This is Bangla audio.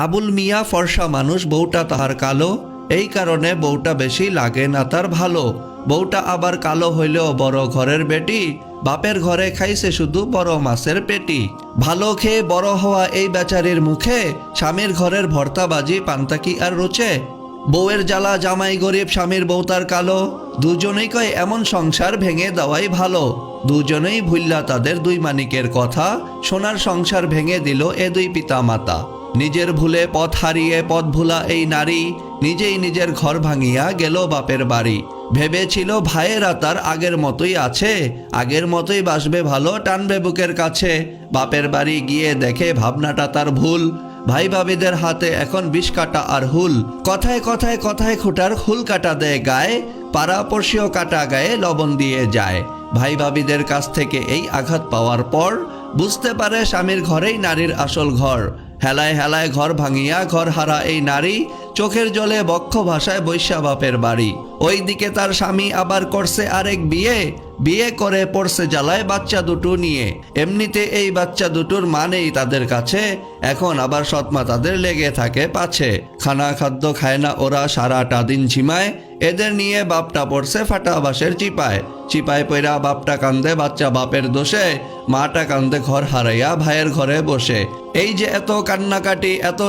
আবুল মিয়া ফর্সা মানুষ, বউটা তাহার কালো, এই কারণে বউটা বেশি লাগে না তার ভালো। বউটা আবার কালো হইলেও বড় ঘরের বেটি, বাপের ঘরে খাইছে শুধু বড় মাছের পেটি। ভালো খেয়ে বড় হওয়া এই বেচারির মুখে স্বামীর ঘরের ভর্তাবাজি পান্তা কি আর রুচে। বউয়ের জ্বালা জামাই গরিব, স্বামীর বউ তার কালো, দুজনেই কয় এমন সংসার ভেঙে দেওয়াই ভালো। দুজনেই ভুল্লা তাদের দুই মানিকের কথা, সোনার সংসার ভেঙে দিল এ দুই পিতা মাতা। নিজের ভুলে পথ হারিয়ে পথ ভুলা এই নারী, নিজেই নিজের ঘর ভাঙিয়া গেল বাপের বাড়ি। ভেবেছিল ভাইয়েরা তার আগের মতোই আছে, আগের মতোই বাসবে ভালো, টানবে বুকের কাছে। বাপের বাড়ি গিয়ে দেখে ভাবনাটা তার ভুল, ভাই ভাবিদের হাতে এখন বিষ কাটা আর হুল। কথায় কথায় কথায় খুঁটার হুল কাটা দেয় গায়ে, পাড়া পড়শিও কাটা গায়ে লবণ দিয়ে যায়। ভাই ভাবিদের কাছ থেকে এই আঘাত পাওয়ার পর বুঝতে পারে স্বামীর ঘরেই নারীর আসল ঘর। হেলায় হেলায় ঘর ভাঙিয়া ঘর হারা এই নারী, চোখের জলে বক্ষ ভাষায় বৈশ্যা বাপের বাড়ি। ওইদিকে তার স্বামী আবার করছে আরেক বিয়ে, বিয়ে করে পড়ছে জ্বালায় বাচ্চা দুটো নিয়ে। এমনিতে এই বাচ্চা দুটোর মা নেই তাদের কাছে, এখন আবার সৎমা তাদের লেগে থাকে পাছে। খানা খাদ্য খায় না ওরা, সারাটা দিন ঝিমায়, এদের নিয়ে বাপটা পড়ছে ফাটা বাঁশের চিপায়। চিপায় পইরা বাপটা কান্দে বাচ্চা বাপের দোষে, মাটা কান্দে ঘর হারাইয়া ভাইয়ের ঘরে বসে। এই যে এত কান্নাকাটি, এত